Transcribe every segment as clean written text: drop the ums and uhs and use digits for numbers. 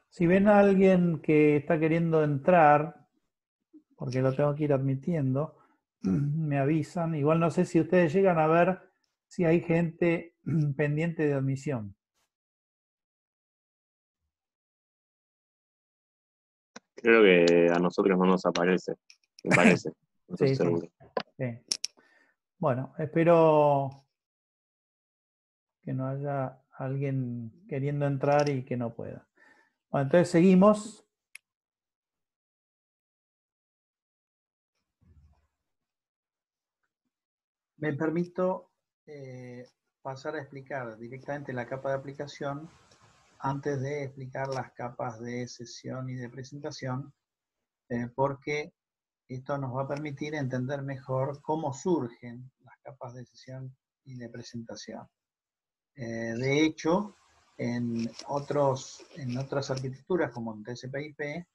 Si ven a alguien que está queriendo entrar, porque lo tengo que ir admitiendo, me avisan. Igual no sé si ustedes llegan a ver si hay gente pendiente de admisión. Creo que a nosotros no nos aparece, me parece, no estoy Sí, sí, seguro. sí. Bueno, espero que no haya alguien queriendo entrar y que no pueda. Bueno, entonces seguimos. Me permito pasar a explicar directamente la capa de aplicación antes de explicar las capas de sesión y de presentación, porque esto nos va a permitir entender mejor cómo surgen las capas de sesión y de presentación. De hecho, en otras arquitecturas como en TCP/IP,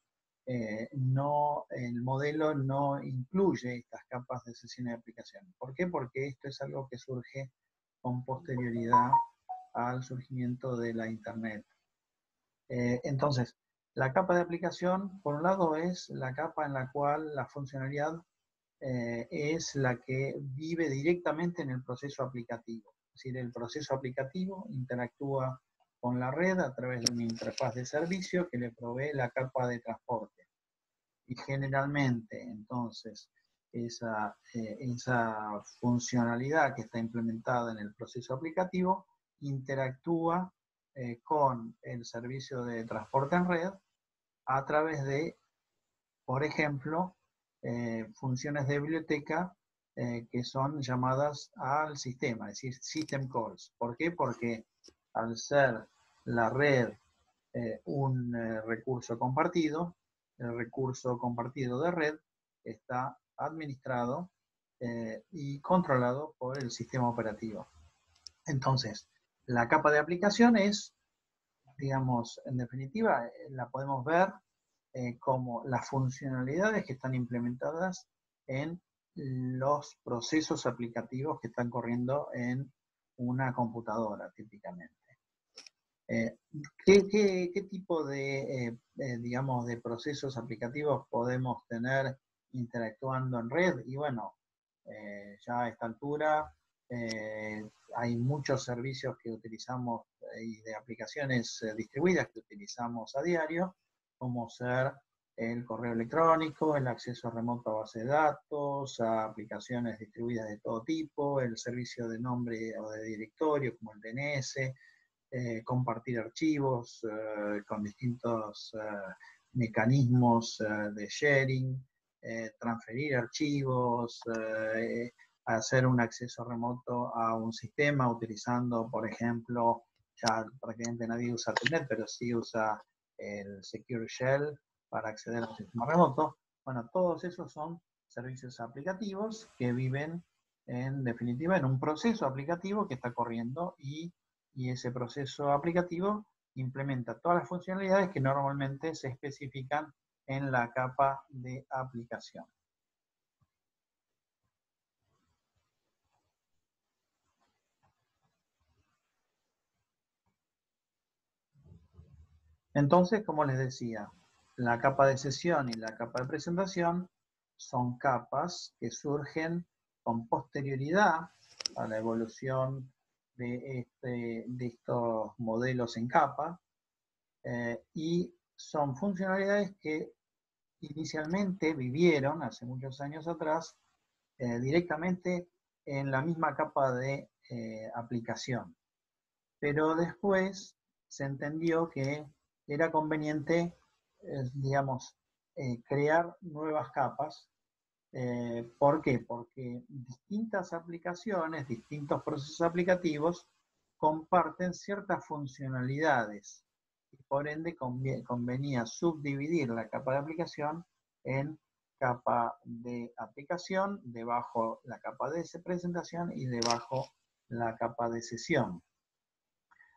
el modelo no incluye estas capas de sesión y de aplicación. ¿Por qué? Porque esto es algo que surge con posterioridad al surgimiento de la Internet. Entonces, la capa de aplicación, por un lado, es la capa en la cual la funcionalidad es la que vive directamente en el proceso aplicativo. Es decir, el proceso aplicativo interactúa con la red a través de una interfaz de servicio que le provee la capa de transporte. Y generalmente, entonces, esa funcionalidad que está implementada en el proceso aplicativo interactúa con el servicio de transporte en red a través de, por ejemplo, funciones de biblioteca que son llamadas al sistema, es decir, system calls. ¿Por qué? Porque al ser la red un recurso compartido, el recurso compartido de red está administrado y controlado por el sistema operativo. Entonces, la capa de aplicación es, digamos, en definitiva, la podemos ver como las funcionalidades que están implementadas en los procesos aplicativos que están corriendo en una computadora, típicamente. ¿Qué tipo de, digamos, de procesos aplicativos podemos tener interactuando en red? Y bueno, ya a esta altura hay muchos servicios que utilizamos y de aplicaciones distribuidas que utilizamos a diario, como ser el correo electrónico, el acceso remoto a base de datos, a aplicaciones distribuidas de todo tipo, el servicio de nombre o de directorio como el DNS, compartir archivos con distintos mecanismos de sharing, transferir archivos, hacer un acceso remoto a un sistema utilizando, por ejemplo, ya prácticamente nadie usa Telnet, pero sí usa el Secure Shell para acceder a un sistema remoto. Bueno, todos esos son servicios aplicativos que viven en definitiva en un proceso aplicativo que está corriendo y ese proceso aplicativo implementa todas las funcionalidades que normalmente se especifican en la capa de aplicación. Entonces, como les decía, la capa de sesión y la capa de presentación son capas que surgen con posterioridad a la evolución de estos modelos en capa y son funcionalidades que inicialmente vivieron hace muchos años atrás directamente en la misma capa de aplicación. Pero después se entendió que era conveniente, digamos, crear nuevas capas. ¿Por qué? Porque distintas aplicaciones, distintos procesos aplicativos comparten ciertas funcionalidades y por ende convenía subdividir la capa de aplicación en capa de aplicación, debajo la capa de presentación y debajo la capa de sesión.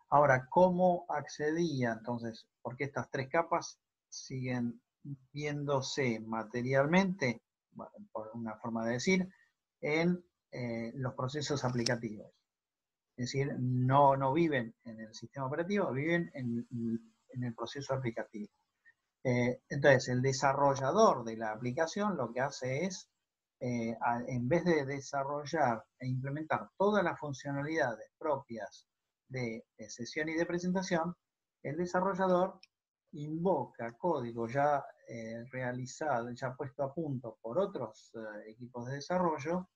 Ahora, ¿cómo accedía entonces? Porque estas tres capas siguen viéndose materialmente, por una forma de decir, en los procesos aplicativos. Es decir, no viven en el sistema operativo, viven en en el proceso aplicativo. Entonces, el desarrollador de la aplicación lo que hace es, en vez de desarrollar e implementar todas las funcionalidades propias de sesión y de presentación, el desarrollador invoca código ya realizado, ya puesto a punto por otros equipos de desarrollo,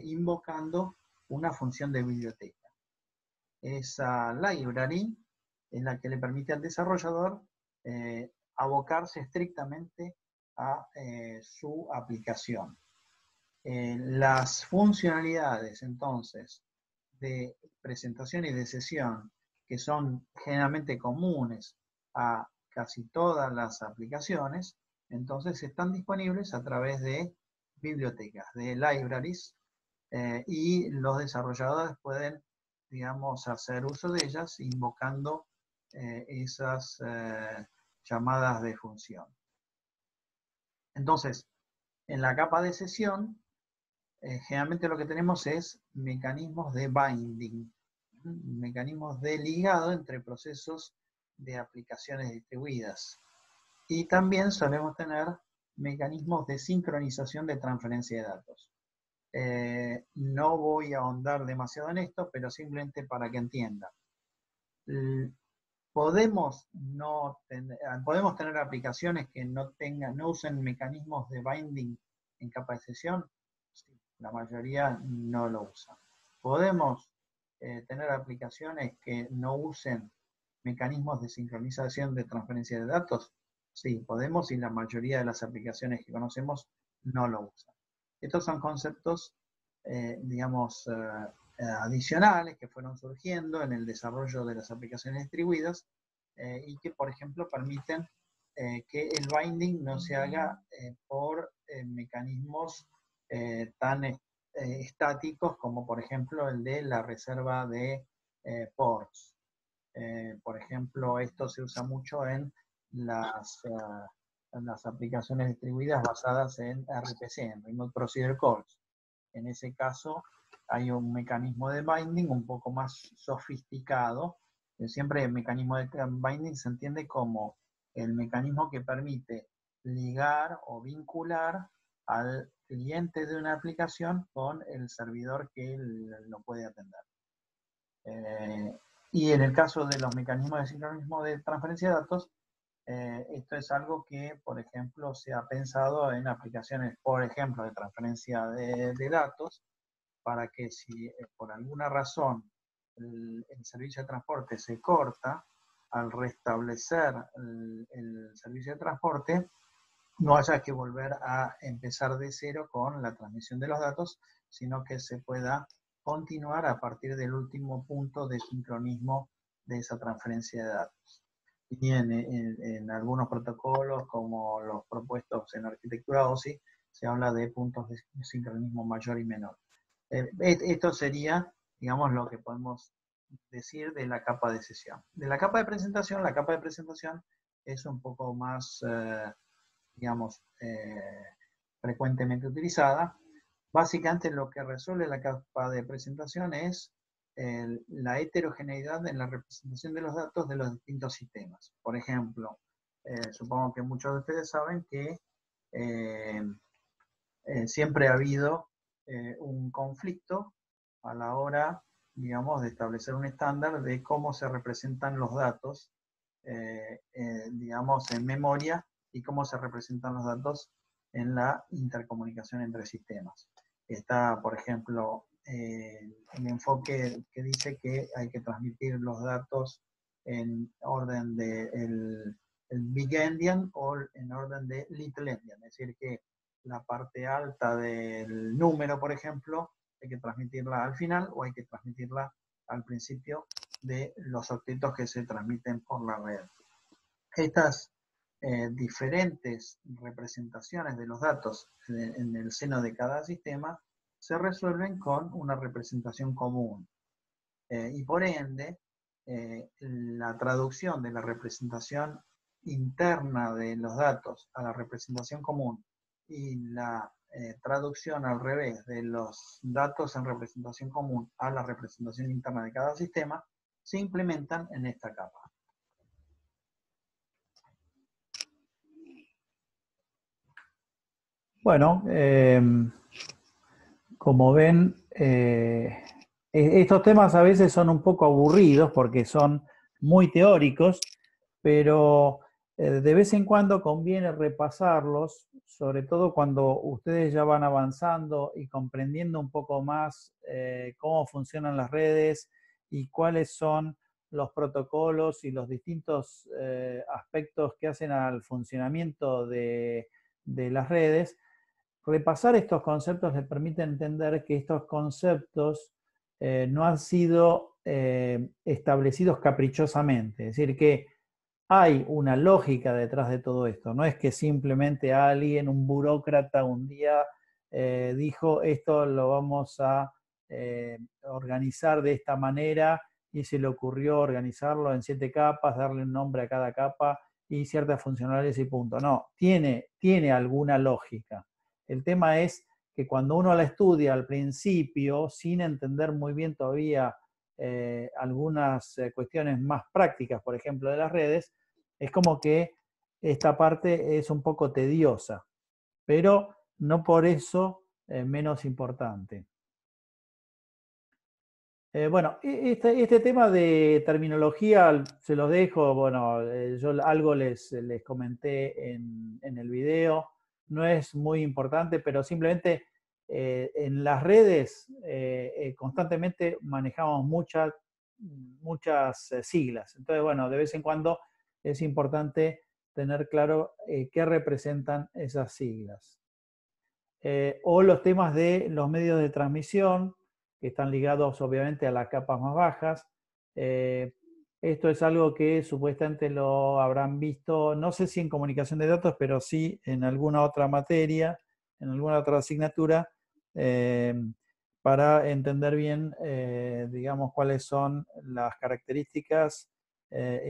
invocando una función de biblioteca. Esa library es la que le permite al desarrollador abocarse estrictamente a su aplicación. Las funcionalidades, entonces, de presentación y de sesión, que son generalmente comunes a casi todas las aplicaciones, entonces están disponibles a través de bibliotecas, de libraries, y los desarrolladores pueden, digamos, hacer uso de ellas invocando esas llamadas de función. Entonces, en la capa de sesión, generalmente lo que tenemos es mecanismos de binding, mecanismos de ligado entre procesos de aplicaciones distribuidas. Y también solemos tener mecanismos de sincronización de transferencia de datos. No voy a ahondar demasiado en esto, pero simplemente para que entiendan. Podemos tener aplicaciones que no usen mecanismos de binding en capa de sesión. Sí, la mayoría no lo usan. Podemos tener aplicaciones que no usen mecanismos de sincronización de transferencia de datos. Sí, podemos, y la mayoría de las aplicaciones que conocemos no lo usan. Estos son conceptos, digamos, adicionales que fueron surgiendo en el desarrollo de las aplicaciones distribuidas y que, por ejemplo, permiten que el binding no se haga por mecanismos tan estáticos como, por ejemplo, el de la reserva de ports. Por ejemplo, esto se usa mucho en las aplicaciones distribuidas basadas en RPC, en Remote Procedure Calls. En ese caso, hay un mecanismo de binding un poco más sofisticado. Siempre el mecanismo de binding se entiende como el mecanismo que permite ligar o vincular al cliente de una aplicación con el servidor que lo puede atender. Y en el caso de los mecanismos de sincronismo de transferencia de datos, esto es algo que, por ejemplo, se ha pensado en aplicaciones, por ejemplo, de transferencia de datos, para que si por alguna razón el servicio de transporte se corta, al restablecer el servicio de transporte, no haya que volver a empezar de cero con la transmisión de los datos, sino que se pueda continuar a partir del último punto de sincronismo de esa transferencia de datos. Y en algunos protocolos, como los propuestos en arquitectura OSI, se habla de puntos de sincronismo mayor y menor. Esto sería, digamos, lo que podemos decir de la capa de sesión. De la capa de presentación es un poco más, digamos, frecuentemente utilizada. Básicamente lo que resuelve la capa de presentación es la heterogeneidad en la representación de los datos de los distintos sistemas. Por ejemplo, supongo que muchos de ustedes saben que siempre ha habido un conflicto a la hora, digamos, de establecer un estándar de cómo se representan los datos, digamos, en memoria y cómo se representan los datos en la intercomunicación entre sistemas. Está, por ejemplo, el enfoque que dice que hay que transmitir los datos en orden de el Big Endian o en orden de Little Endian, es decir, que la parte alta del número, por ejemplo, hay que transmitirla al final o hay que transmitirla al principio de los octetos que se transmiten por la red. Estas diferentes representaciones de los datos en el seno de cada sistema se resuelven con una representación común. Y por ende, la traducción de la representación interna de los datos a la representación común y la traducción al revés de los datos en representación común a la representación interna de cada sistema se implementan en esta capa. Bueno, como ven, estos temas a veces son un poco aburridos porque son muy teóricos, pero de vez en cuando conviene repasarlos, sobre todo cuando ustedes ya van avanzando y comprendiendo un poco más cómo funcionan las redes y cuáles son los protocolos y los distintos aspectos que hacen al funcionamiento de las redes. Repasar estos conceptos les permite entender que estos conceptos no han sido establecidos caprichosamente, es decir, que hay una lógica detrás de todo esto, no es que simplemente alguien, un burócrata, un día dijo esto lo vamos a organizar de esta manera y se le ocurrió organizarlo en 7 capas, darle un nombre a cada capa y ciertas funcionalidades y punto. No, tiene alguna lógica. El tema es que cuando uno la estudia al principio, sin entender muy bien todavía algunas cuestiones más prácticas, por ejemplo, de las redes, es como que esta parte es un poco tediosa, pero no por eso menos importante. Bueno, este tema de terminología se los dejo, bueno, yo algo les comenté en el video, no es muy importante, pero simplemente en las redes constantemente manejamos muchas siglas. Entonces, bueno, de vez en cuando es importante tener claro qué representan esas siglas. O los temas de los medios de transmisión, que están ligados obviamente a las capas más bajas. Esto es algo que supuestamente lo habrán visto, no sé si en comunicación de datos, pero sí en alguna otra materia, en alguna otra asignatura, para entender bien, digamos, cuáles son las características,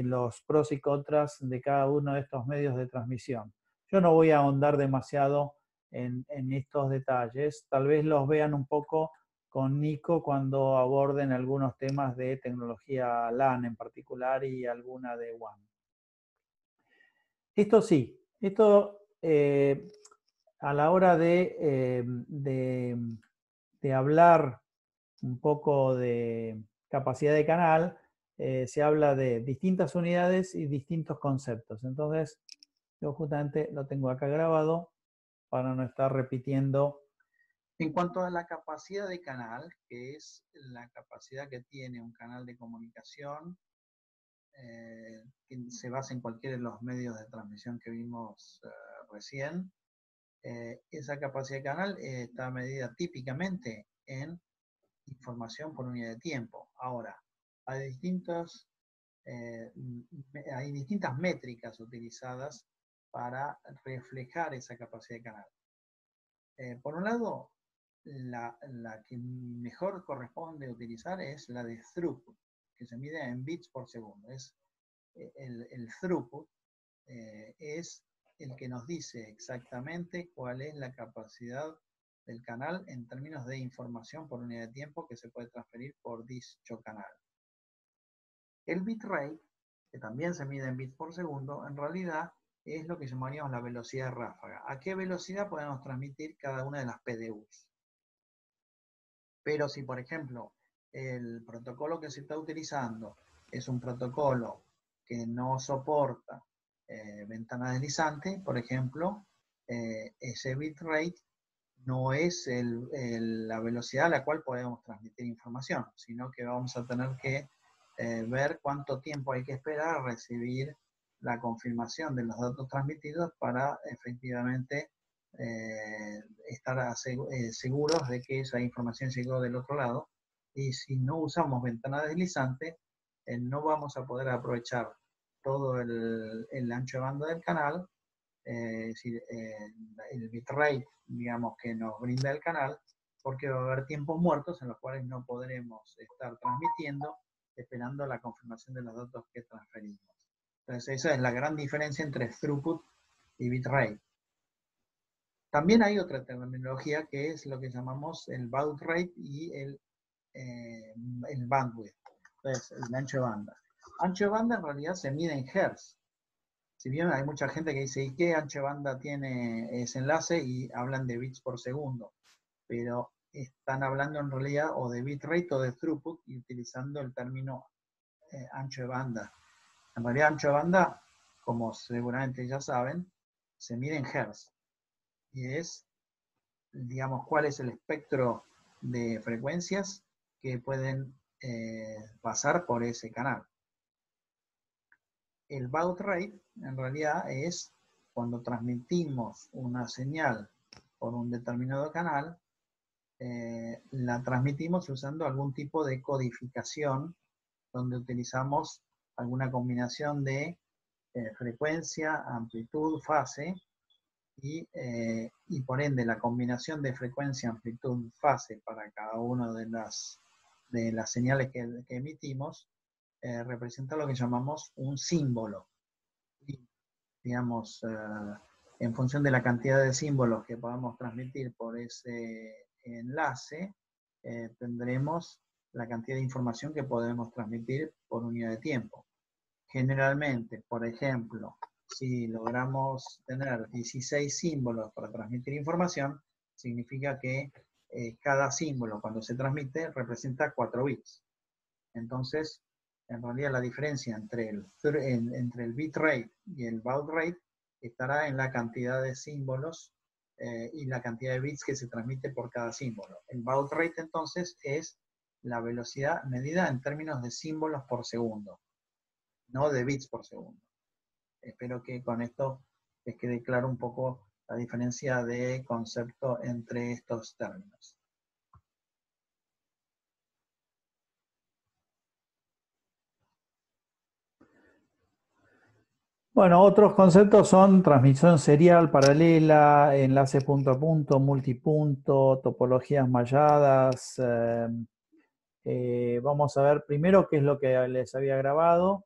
los pros y contras de cada uno de estos medios de transmisión. Yo no voy a ahondar demasiado en estos detalles. Tal vez los vean un poco con Nico cuando aborden algunos temas de tecnología LAN en particular y alguna de WAN. Esto sí, esto a la hora de hablar un poco de capacidad de canal, se habla de distintas unidades y distintos conceptos. Entonces, yo justamente lo tengo acá grabado para no estar repitiendo. En cuanto a la capacidad de canal, que es la capacidad que tiene un canal de comunicación, que se basa en cualquiera de los medios de transmisión que vimos recién, esa capacidad de canal está medida típicamente en información por unidad de tiempo. Ahora, hay distintas métricas utilizadas para reflejar esa capacidad de canal. Por un lado, la que mejor corresponde utilizar es la de throughput, que se mide en bits por segundo. El throughput es el que nos dice exactamente cuál es la capacidad del canal en términos de información por unidad de tiempo que se puede transferir por dicho canal. El bitrate, que también se mide en bits por segundo, en realidad es lo que llamaríamos la velocidad de ráfaga. ¿A qué velocidad podemos transmitir cada una de las PDUs? Pero si, por ejemplo, el protocolo que se está utilizando es un protocolo que no soporta ventana deslizante, por ejemplo, ese bitrate no es la velocidad a la cual podemos transmitir información, sino que vamos a tener que ver cuánto tiempo hay que esperar a recibir la confirmación de los datos transmitidos para efectivamente estar seguros de que esa información llegó del otro lado. Y si no usamos ventana deslizante, no vamos a poder aprovechar todo el ancho de banda del canal, es decir, el bitrate, digamos, que nos brinda el canal, porque va a haber tiempos muertos en los cuales no podremos estar transmitiendo esperando la confirmación de los datos que transferimos. Entonces esa es la gran diferencia entre throughput y bitrate. También hay otra terminología que es lo que llamamos el baud rate y el bandwidth, entonces el ancho de banda. Ancho de banda en realidad se mide en hertz. Si bien hay mucha gente que dice, ¿y qué ancho de banda tiene ese enlace? Y hablan de bits por segundo, pero están hablando en realidad o de bitrate o de throughput y utilizando el término ancho de banda. En realidad ancho de banda, como seguramente ya saben, se mide en hertz y es, digamos, cuál es el espectro de frecuencias que pueden pasar por ese canal. El baud rate en realidad es cuando transmitimos una señal por un determinado canal, la transmitimos usando algún tipo de codificación donde utilizamos alguna combinación de frecuencia, amplitud, fase y por ende la combinación de frecuencia, amplitud, fase para cada una de las señales que emitimos representa lo que llamamos un símbolo. Y, digamos, en función de la cantidad de símbolos que podamos transmitir por ese enlace, tendremos la cantidad de información que podemos transmitir por unidad de tiempo. Generalmente, por ejemplo, si logramos tener 16 símbolos para transmitir información, significa que cada símbolo cuando se transmite representa 4 bits. Entonces, en realidad la diferencia entre el bitrate y el baud rate estará en la cantidad de símbolos y la cantidad de bits que se transmite por cada símbolo. El baud rate entonces es la velocidad medida en términos de símbolos por segundo, no de bits por segundo. Espero que con esto les quede claro un poco la diferencia de concepto entre estos términos. Bueno, otros conceptos son transmisión serial, paralela, enlace punto a punto, multipunto, topologías malladas. Vamos a ver primero qué es lo que les había grabado.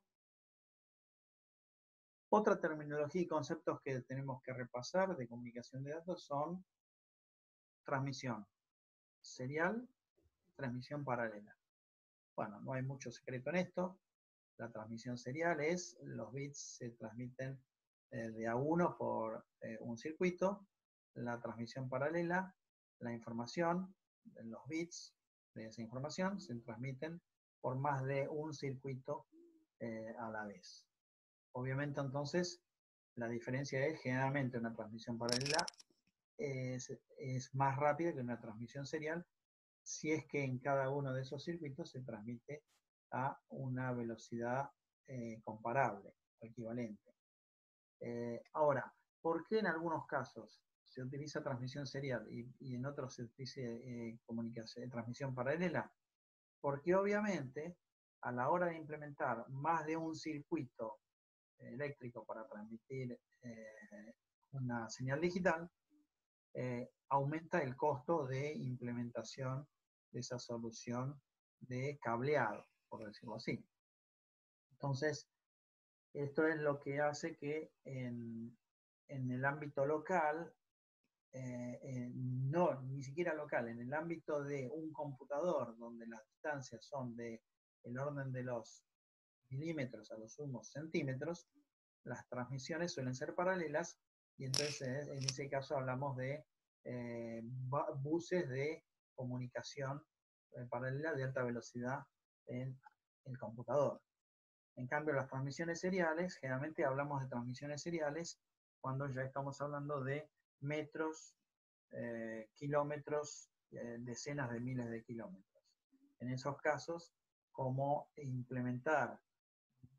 Otra terminología y conceptos que tenemos que repasar de comunicación de datos son transmisión serial y transmisión paralela. Bueno, no hay mucho secreto en esto. La transmisión serial es, los bits se transmiten de a uno por un circuito. La transmisión paralela, la información, los bits de esa información se transmiten por más de un circuito a la vez. Obviamente entonces la diferencia es generalmente una transmisión paralela es más rápida que una transmisión serial si es que en cada uno de esos circuitos se transmite a una velocidad comparable o equivalente. Ahora, ¿por qué en algunos casos se utiliza transmisión serial y en otros se utiliza transmisión paralela? Porque obviamente a la hora de implementar más de un circuito eléctrico para transmitir una señal digital, aumenta el costo de implementación de esa solución de cableado, por decirlo así. Entonces, esto es lo que hace que en el ámbito local, no, ni siquiera local, en el ámbito de un computador donde las distancias son del orden de los milímetros a los sumos centímetros, las transmisiones suelen ser paralelas y entonces en ese caso hablamos de buses de comunicación paralela de alta velocidad en el computador. En cambio, las transmisiones seriales, generalmente hablamos de transmisiones seriales cuando ya estamos hablando de metros, kilómetros, decenas de miles de kilómetros. En esos casos, como implementar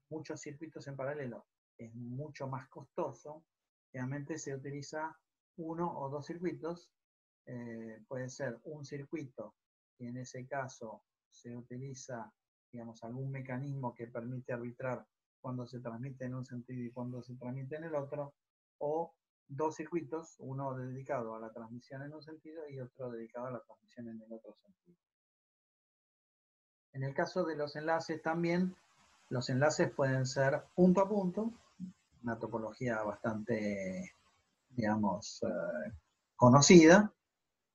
muchos circuitos en paralelo es mucho más costoso, generalmente se utiliza uno o dos circuitos, puede ser un circuito y en ese caso se utiliza, digamos, algún mecanismo que permite arbitrar cuando se transmite en un sentido y cuando se transmite en el otro, o dos circuitos, uno dedicado a la transmisión en un sentido y otro dedicado a la transmisión en el otro sentido. En el caso de los enlaces también, los enlaces pueden ser punto a punto, una topología bastante, digamos, conocida,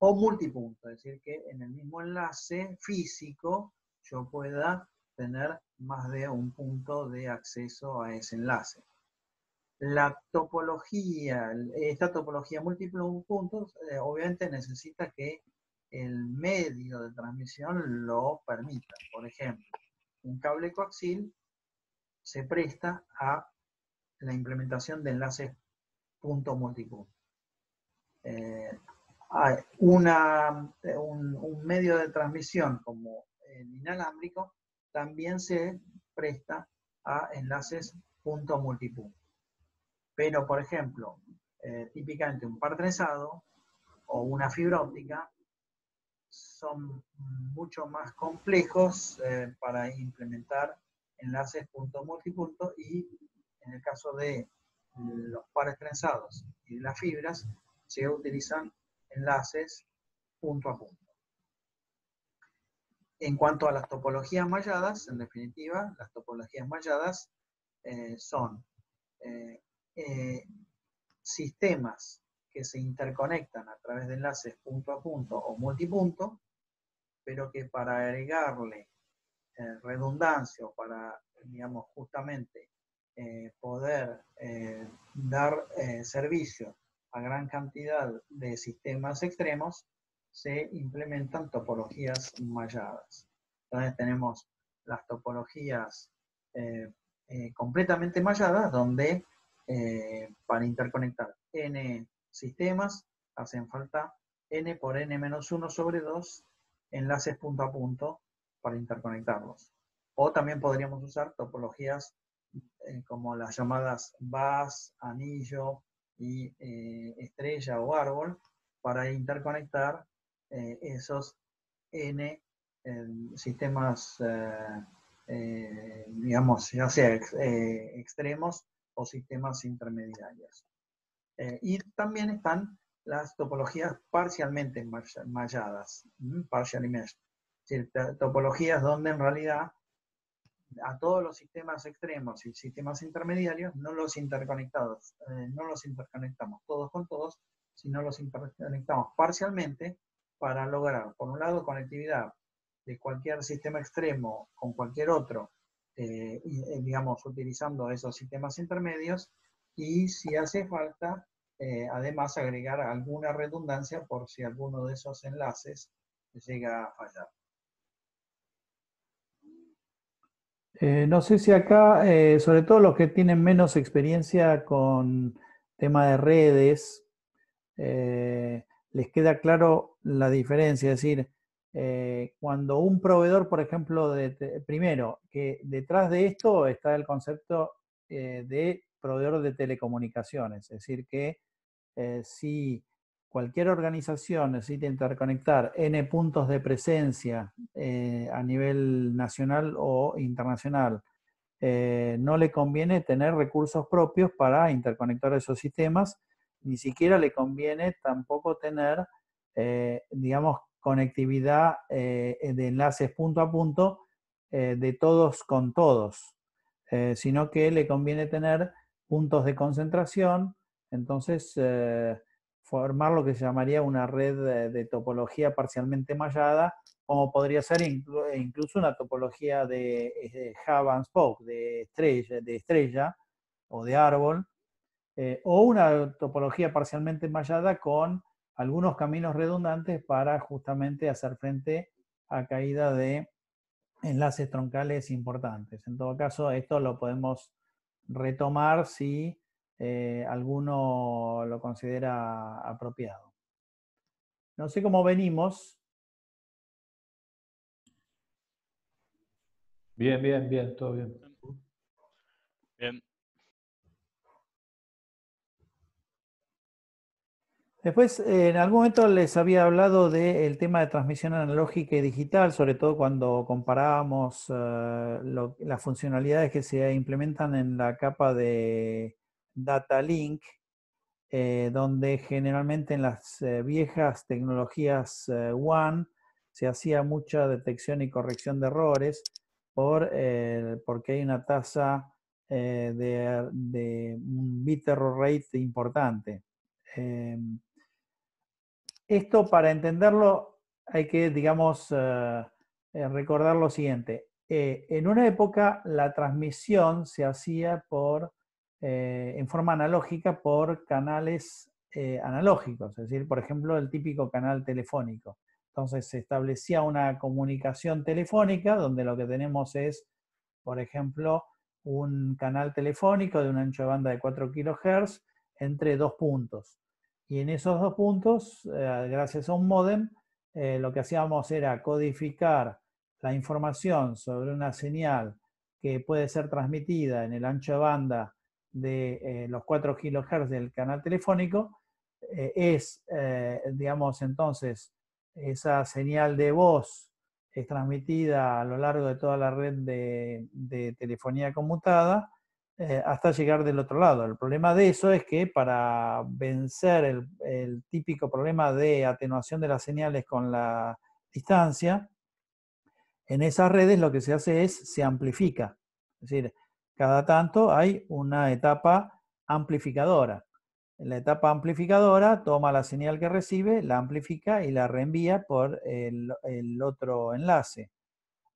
o multipunto, es decir, que en el mismo enlace físico yo pueda tener más de un punto de acceso a ese enlace. La topología, esta topología múltiples puntos, obviamente necesita que el medio de transmisión lo permita. Por ejemplo, un cable coaxil se presta a la implementación de enlaces punto multipunto. Hay un medio de transmisión como el inalámbrico también se presta a enlaces punto multipunto. Pero, por ejemplo, típicamente un par trenzado o una fibra óptica son mucho más complejos para implementar enlaces punto multipunto, y en el caso de los pares trenzados y las fibras se utilizan enlaces punto a punto. En cuanto a las topologías malladas, en definitiva, las topologías malladas son sistemas que se interconectan a través de enlaces punto a punto o multipunto, pero que para agregarle redundancia o para, digamos, justamente poder dar servicio a gran cantidad de sistemas extremos, se implementan topologías malladas. Entonces tenemos las topologías completamente malladas, donde para interconectar n sistemas hacen falta n por n-1 sobre 2 enlaces punto a punto para interconectarlos. O también podríamos usar topologías como las llamadas bus, anillo y estrella o árbol para interconectar esos n sistemas, digamos, ya sea extremos o sistemas intermediarios. Y también están las topologías parcialmente malladas, partially meshed, es decir, topologías donde en realidad a todos los sistemas extremos y sistemas intermediarios no los interconectamos todos con todos, sino los interconectamos parcialmente para lograr, por un lado, conectividad de cualquier sistema extremo con cualquier otro, digamos, utilizando esos sistemas intermedios, y si hace falta, además agregar alguna redundancia por si alguno de esos enlaces llega a fallar. No sé si acá, sobre todo los que tienen menos experiencia con tema de redes, les queda claro la diferencia. Es decir, cuando un proveedor, por ejemplo, primero, que detrás de esto está el concepto de proveedor de telecomunicaciones. Es decir, que si cualquier organización necesita interconectar N puntos de presencia a nivel nacional o internacional, no le conviene tener recursos propios para interconectar esos sistemas, ni siquiera le conviene tampoco tener, digamos, conectividad de enlaces punto a punto de todos con todos, sino que le conviene tener puntos de concentración. Entonces, formar lo que se llamaría una red de topología parcialmente mallada, como podría ser incluso una topología de hub and spoke, de estrella o de árbol, o una topología parcialmente mallada con algunos caminos redundantes para justamente hacer frente a caída de enlaces troncales importantes. En todo caso, esto lo podemos retomar si alguno lo considera apropiado. No sé cómo venimos. Bien, todo bien. Bien. Después, en algún momento les había hablado del tema de transmisión analógica y digital, sobre todo cuando comparábamos las funcionalidades que se implementan en la capa de Data Link, donde generalmente en las viejas tecnologías WAN se hacía mucha detección y corrección de errores porque hay una tasa de un bit error rate importante. Esto, para entenderlo, hay que, digamos, recordar lo siguiente. En una época la transmisión se hacía por en forma analógica por canales analógicos, es decir, por ejemplo, el típico canal telefónico. Entonces se establecía una comunicación telefónica donde lo que tenemos es, por ejemplo, un canal telefónico de un ancho de banda de 4 kHz entre dos puntos. Y en esos dos puntos, gracias a un módem, lo que hacíamos era codificar la información sobre una señal que puede ser transmitida en el ancho de banda de los 4 kHz del canal telefónico, digamos, entonces, esa señal de voz es transmitida a lo largo de toda la red de telefonía conmutada hasta llegar del otro lado. El problema de eso es que para vencer el típico problema de atenuación de las señales con la distancia, en esas redes lo que se hace es se amplifica. Es decir, cada tanto hay una etapa amplificadora. La etapa amplificadora toma la señal que recibe, la amplifica y la reenvía por el otro enlace.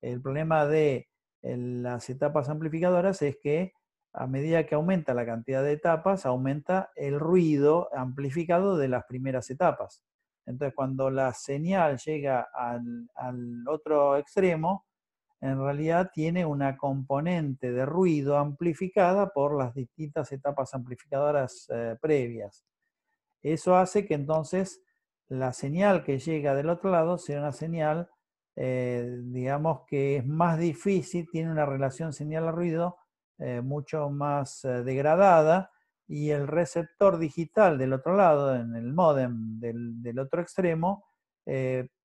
El problema de las etapas amplificadoras es que a medida que aumenta la cantidad de etapas, aumenta el ruido amplificado de las primeras etapas. Entonces, cuando la señal llega al otro extremo, en realidad tiene una componente de ruido amplificada por las distintas etapas amplificadoras previas. Eso hace que entonces la señal que llega del otro lado sea una señal, digamos que es más difícil, tiene una relación señal a ruido mucho más degradada, y el receptor digital del otro lado, en el módem del otro extremo,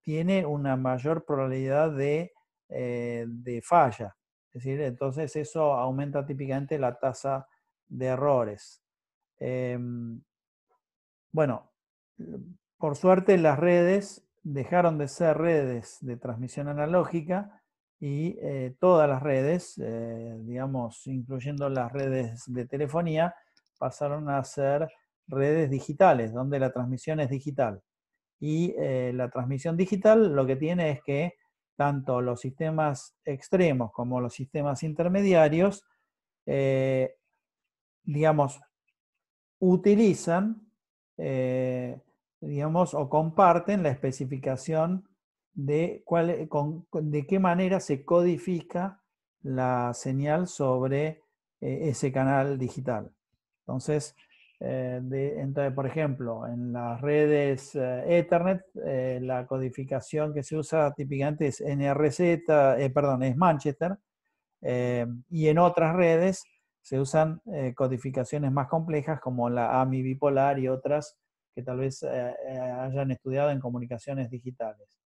tiene una mayor probabilidad de falla. Es decir, entonces eso aumenta típicamente la tasa de errores. Bueno, por suerte las redes dejaron de ser redes de transmisión analógica y todas las redes, digamos, incluyendo las redes de telefonía, pasaron a ser redes digitales, donde la transmisión es digital. Y la transmisión digital lo que tiene es que tanto los sistemas extremos como los sistemas intermediarios, digamos, utilizan, digamos, o comparten la especificación de, de qué manera se codifica la señal sobre ese canal digital. Entonces, por ejemplo, en las redes Ethernet, la codificación que se usa típicamente es NRZ, es Manchester, y en otras redes se usan codificaciones más complejas como la AMI bipolar y otras que tal vez hayan estudiado en comunicaciones digitales.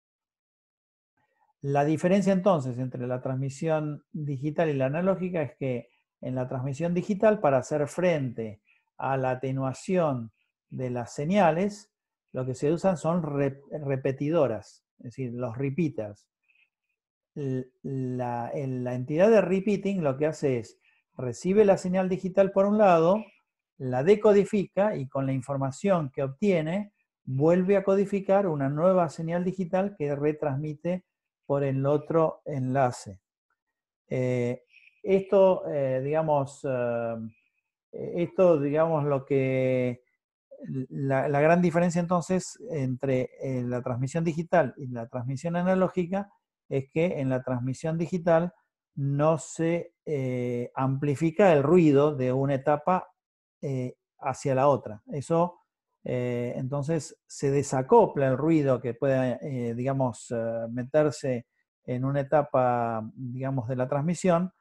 La diferencia entonces entre la transmisión digital y la analógica es que en la transmisión digital, para hacer frente a la atenuación de las señales, lo que se usan son repetidoras, es decir, los repeaters. La entidad de repeating lo que hace es recibe la señal digital por un lado, la decodifica y con la información que obtiene vuelve a codificar una nueva señal digital que retransmite por el otro enlace. Esto, digamos, lo que la gran diferencia entonces entre la transmisión digital y la transmisión analógica es que en la transmisión digital no se amplifica el ruido de una etapa hacia la otra. Eso entonces se desacopla el ruido que puede, digamos, meterse en una etapa, digamos, de la transmisión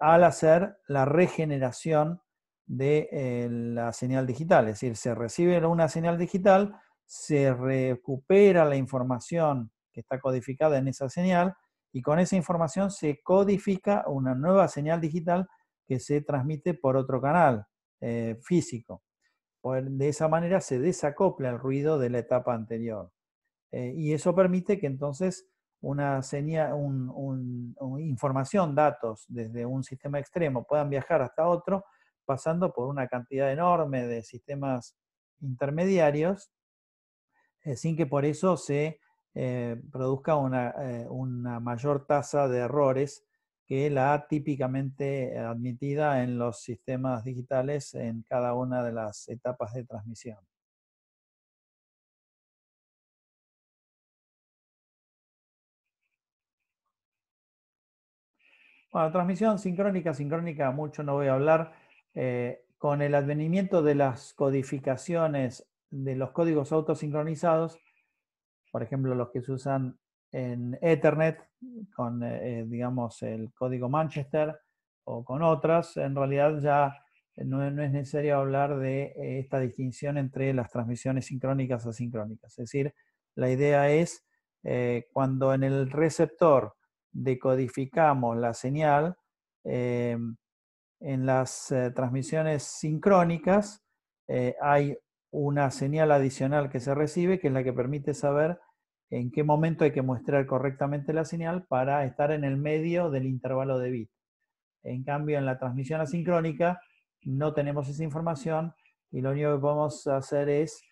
al hacer la regeneración de la señal digital. Es decir, se recibe una señal digital, se recupera la información que está codificada en esa señal y con esa información se codifica una nueva señal digital que se transmite por otro canal físico. De esa manera se desacopla el ruido de la etapa anterior. Y eso permite que entonces una señal, información, datos desde un sistema extremo puedan viajar hasta otro, pasando por una cantidad enorme de sistemas intermediarios, sin que por eso se produzca una mayor tasa de errores que la típicamente admitida en los sistemas digitales en cada una de las etapas de transmisión. Bueno, transmisión sincrónica, sincrónica, mucho no voy a hablar. Con el advenimiento de las codificaciones de los códigos autosincronizados, por ejemplo, los que se usan en Ethernet, con, digamos, el código Manchester o con otras, en realidad ya no es necesario hablar de esta distinción entre las transmisiones sincrónicas o asincrónicas. Es decir, la idea es cuando en el receptor decodificamos la señal, en las transmisiones sincrónicas hay una señal adicional que se recibe, que es la que permite saber en qué momento hay que muestrar correctamente la señal para estar en el medio del intervalo de bit. En cambio, en la transmisión asincrónica no tenemos esa información y lo único que podemos hacer es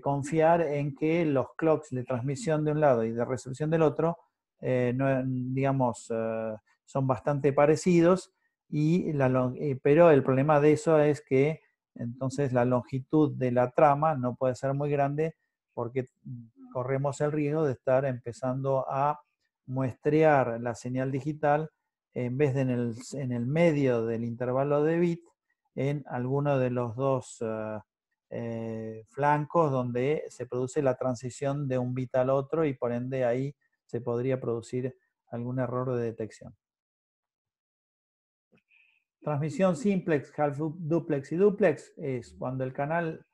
confiar en que los clocks de transmisión de un lado y de recepción del otro son bastante parecidos, pero el problema de eso es que entonces la longitud de la trama no puede ser muy grande porque corremos el riesgo de estar empezando a muestrear la señal digital en vez de en el medio del intervalo de bit, en alguno de los dos flancos donde se produce la transición de un bit al otro y por ende ahí se podría producir algún error de detección. Transmisión simplex, half duplex y duplex es cuando el canal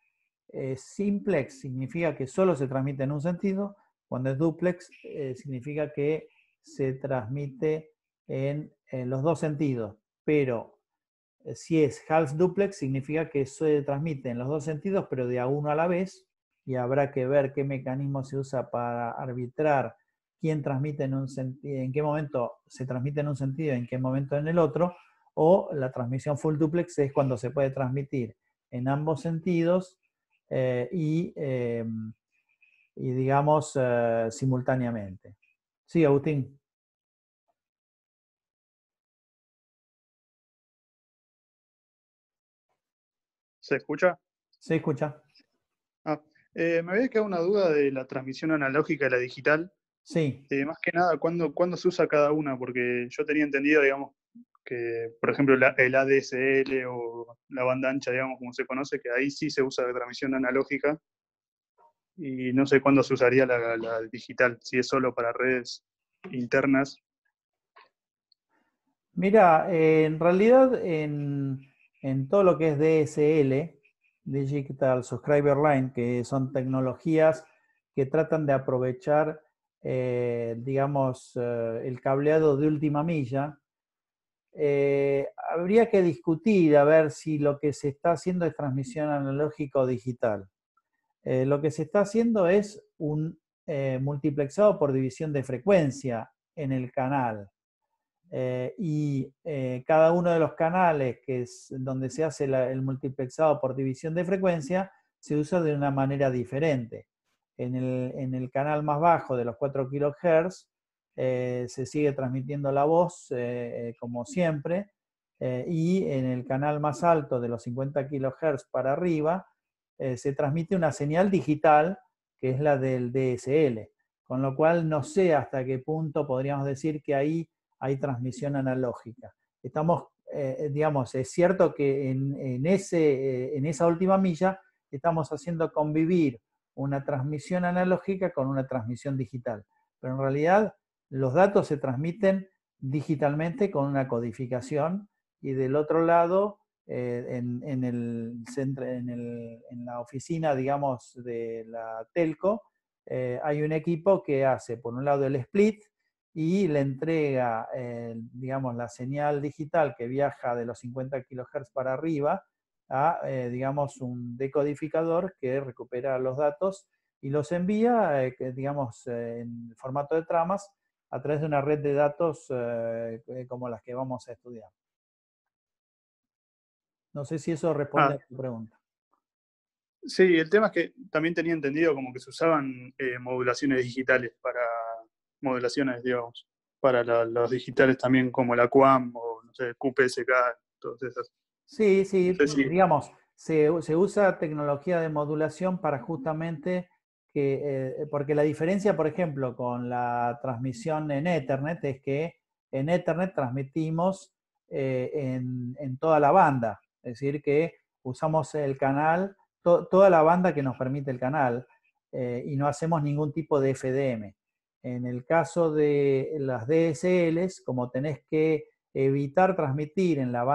es simplex, significa que solo se transmite en un sentido. Cuando es duplex, significa que se transmite en los dos sentidos. Pero si es half duplex, significa que se transmite en los dos sentidos, pero de a uno a la vez. Y habrá que ver qué mecanismo se usa para arbitrar quién transmite en un sentido, en qué momento se transmite en un sentido y en qué momento en el otro. O la transmisión full duplex es cuando se puede transmitir en ambos sentidos y digamos simultáneamente. Sí, Agustín. ¿Se escucha? Se escucha. Me había quedado una duda de la transmisión analógica y la digital. Sí. Más que nada, ¿cuándo se usa cada una? Porque yo tenía entendido, digamos, que, por ejemplo, el ADSL o la banda ancha, digamos, como se conoce, que ahí sí se usa la transmisión analógica y no sé cuándo se usaría la digital, si es solo para redes internas. Mira, en realidad en todo lo que es DSL, Digital Subscriber Line, que son tecnologías que tratan de aprovechar, digamos, el cableado de última milla, habría que discutir a ver si lo que se está haciendo es transmisión analógica o digital. Lo que se está haciendo es un multiplexado por división de frecuencia en el canal. Cada uno de los canales que es donde se hace el multiplexado por división de frecuencia se usa de una manera diferente. En el canal más bajo de los 4 kHz se sigue transmitiendo la voz como siempre, y en el canal más alto de los 50 kHz para arriba se transmite una señal digital que es la del DSL, con lo cual no sé hasta qué punto podríamos decir que ahí hay transmisión analógica. Estamos, digamos, es cierto que en esa última milla estamos haciendo convivir una transmisión analógica con una transmisión digital, pero en realidad los datos se transmiten digitalmente con una codificación y del otro lado, en la oficina, digamos, de la telco, hay un equipo que hace, por un lado, el split y le entrega, digamos, la señal digital que viaja de los 50 kHz para arriba a, digamos, un decodificador que recupera los datos y los envía, digamos, en formato de tramas a través de una red de datos como las que vamos a estudiar. No sé si eso responde a tu pregunta. Sí, el tema es que también tenía entendido como que se usaban modulaciones digitales para modulaciones, digamos. para los digitales también, como la QAM o no sé, QPSK, todas esas. Sí, sí, No sé si- digamos, se usa tecnología de modulación para justamente porque la diferencia, por ejemplo, con la transmisión en Ethernet es que en Ethernet transmitimos en toda la banda, es decir, que usamos el canal, toda la banda que nos permite el canal y no hacemos ningún tipo de FDM. En el caso de las DSLs, como tenés que evitar transmitir en la